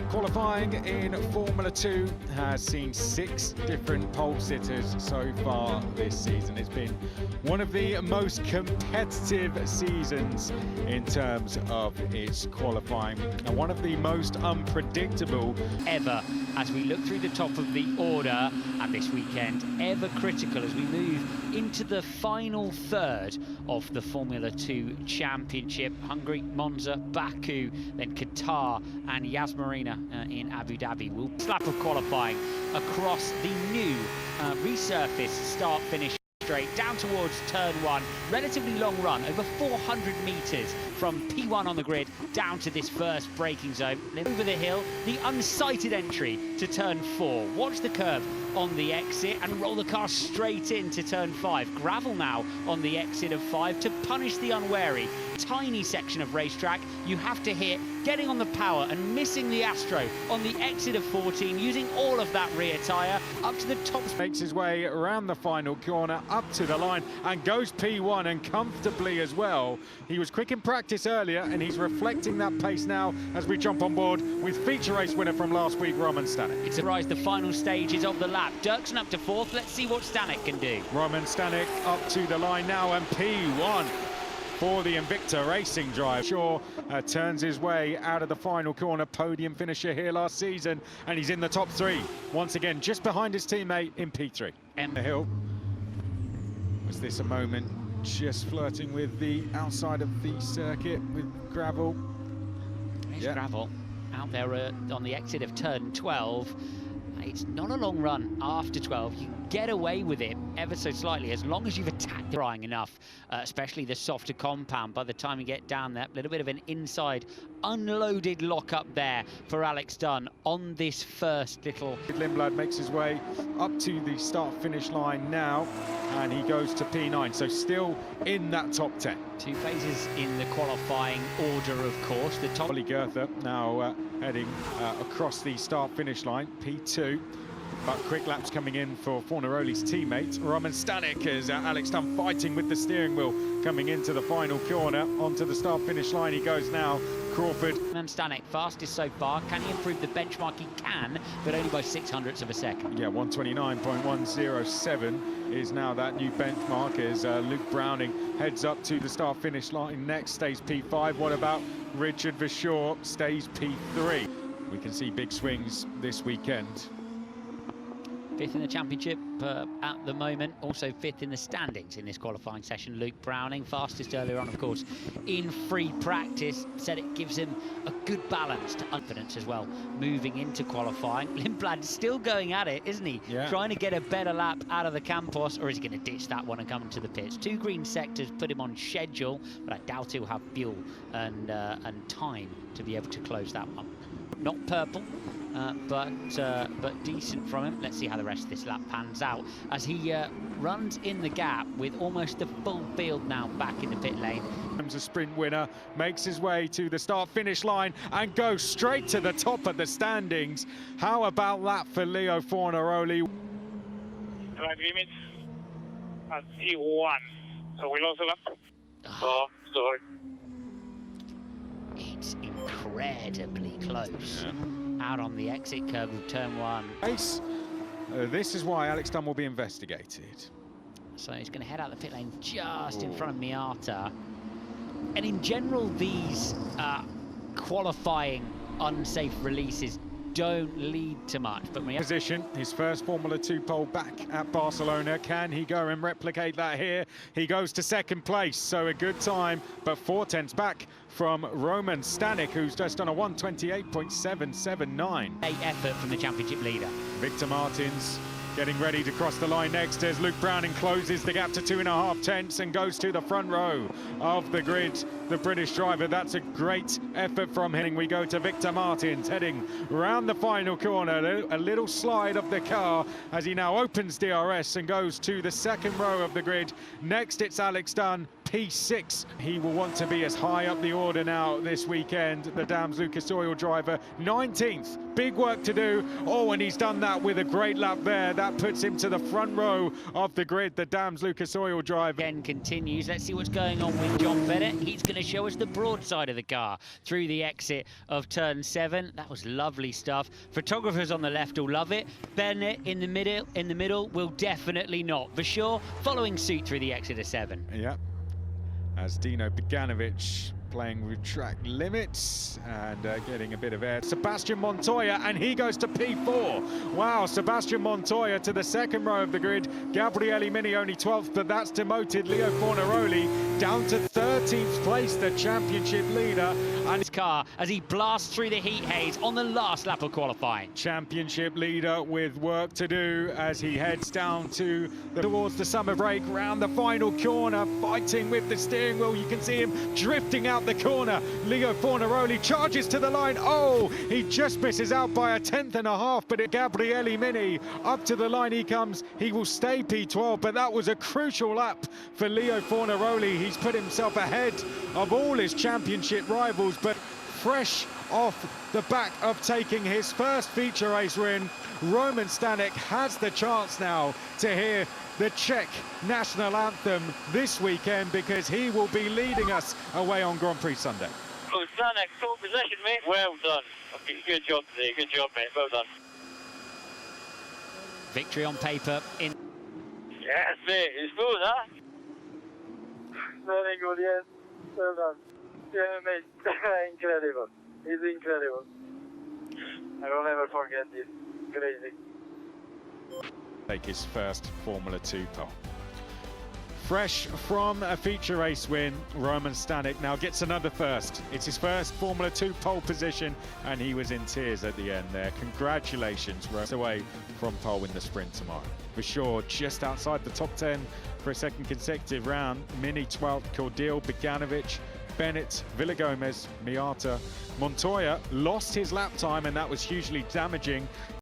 Qualifying in Formula 2 has seen 6 different pole sitters so far this season. It's been one of the most competitive seasons in terms of its qualifying and one of the most unpredictable ever as we look through the top of the order, and this weekend ever critical as we move into the final third of the Formula 2 Championship. Hungary, Monza, Baku, then Qatar and Yas Marina in Abu Dhabi. We'll slap of qualifying across the new resurfaced start-finish straight down towards turn 1. Relatively long run, over 400 metres from P1 on the grid down to this first braking zone. Then over the hill, the unsighted entry to turn 4. Watch the curve on the exit and roll the car straight into turn 5. Gravel now on the exit of 5 to punish the unwary. Tiny section of racetrack you have to hit, getting on the power and missing the Astro on the exit of 14, using all of that rear tyre up to the top. Makes his way around the final corner, up to the line, and goes P1 and comfortably as well. He was quick in practice earlier and he's reflecting that pace now as we jump on board with feature race winner from last week, Roman Stanek. It's the final stages of the lap. Dirksen up to 4th. Let's see what Stanek can do. Roman Stanek up to the line now, and P1 for the Invicta Racing drive. Shaw turns his way out of the final corner, podium finisher here last season, and he's in the top 3 once again, just behind his teammate in P3. And the hill. Was this a moment just flirting with the outside of the circuit with gravel? There's gravel out there on the exit of turn 12. It's not a long run after 12. You can get away with it ever so slightly as long as you've attacked the drying enough, especially the softer compound. By the time you get down there, a little bit of an inside unloaded lock up there for Alex Dunn on this first little. Lindblad makes his way up to the start-finish line now, and he goes to P9, so still in that top 10. 2 phases in the qualifying order, of course. The top. Ollie Goethe now heading across the start-finish line, P2. But quick laps coming in for Fornaroli's teammate, Roman Stanek, as Alex Dunn fighting with the steering wheel coming into the final corner. Onto the start-finish line he goes now, Crawford. And Stanek, fastest so far. Can he improve the benchmark? He can, but only by 0.06 of a second. Yeah, 129.107 is now that new benchmark as Luke Browning heads up to the start-finish line next, stays P5. What about Richard Verschoor, stays P3? We can see big swings this weekend. 5th in the championship at the moment, also 5th in the standings in this qualifying session. Luke Browning, fastest earlier on, of course, in free practice. Said it gives him a good balance to confidence as well, moving into qualifying. Lindblad still going at it, isn't he? Yeah. Trying to get a better lap out of the Campos, or is he going to ditch that one and come into the pits? 2 green sectors put him on schedule, but I doubt he'll have fuel and time to be able to close that one. Not purple. But decent from him. Let's see how the rest of this lap pans out as he runs in the gap with almost the full field now back in the pit lane. Comes a sprint winner, makes his way to the start-finish line and goes straight to the top of the standings. How about that for Leo Fornaroli? Track limits at T1. So we lost a lap. Oh, sorry. It's incredibly close. Yeah. Out on the exit curve of turn 1. This is why Alex Dunn will be investigated. So he's going to head out the pit lane just in front of Miata. And in general, these qualifying unsafe releases don't lead to much. But position, his first Formula 2 pole back at Barcelona. Can he go and replicate that here? He goes to 2nd place, so a good time, but 4/10 back from Roman Stanek, who's just done a 128.779. A effort from the championship leader. Victor Martins getting ready to cross the line next as Luke Browning closes the gap to 2.5 tenths and goes to the front row of the grid. The British driver, that's a great effort from him. We go to Victor Martins heading round the final corner. A little slide of the car as he now opens DRS and goes to the 2nd row of the grid. Next, it's Alex Dunn, P6. He will want to be as high up the order now this weekend. The Dams Lucas Oil driver, 19th. Big work to do. Oh, and he's done that with a great lap there. That puts him to the front row of the grid, the Dams Lucas Oil driver. Again continues. Let's see what's going on with John Bennett. He's going to show us the broad side of the car through the exit of turn 7. That was lovely stuff. Photographers on the left will love it. Bennett in the middle will definitely not. For sure, following suit through the exit of 7. Yeah, as Dino Beganovic playing with track limits and getting a bit of air. Sebastian Montoya, and he goes to P4. Wow, Sebastian Montoya to the second row of the grid. Gabriele Mini only 12th, but that's demoted Leo Fornaroli down to 13th place, the championship leader. And his car as he blasts through the heat haze on the last lap of qualifying. Championship leader with work to do as he heads down towards the summer break, round the final corner, fighting with the steering wheel. You can see him drifting out the corner. Leo Fornaroli charges to the line. Oh, he just misses out by 1/10 and a half, but Gabriele Mini up to the line he comes. He will stay P12, but that was a crucial lap for Leo Fornaroli. He's put himself ahead of all his championship rivals, but fresh off the back of taking his first feature race win, Roman Stanek has the chance now to hear the Czech national anthem this weekend, because he will be leading us away on Grand Prix Sunday. Oh, Stanek, full possession, mate. Well done. Okay, good job today. Good job, mate. Well done. Victory on paper in. Yes, mate. It's good, huh? Very good, yes. Well done. Yeah, mate. Incredible. It's incredible. I will never forget this. Crazy. Take his first Formula 2 pole. Fresh from a feature race win, Roman Stanek now gets another first. It's his first Formula 2 pole position, and he was in tears at the end there. Congratulations, Roman. Away from pole in the sprint tomorrow. For sure, just outside the top 10 for a second consecutive round. Mini 12th, Cordil, Beganovic, Bennett, Villagomez, Miata. Montoya lost his lap time, and that was hugely damaging.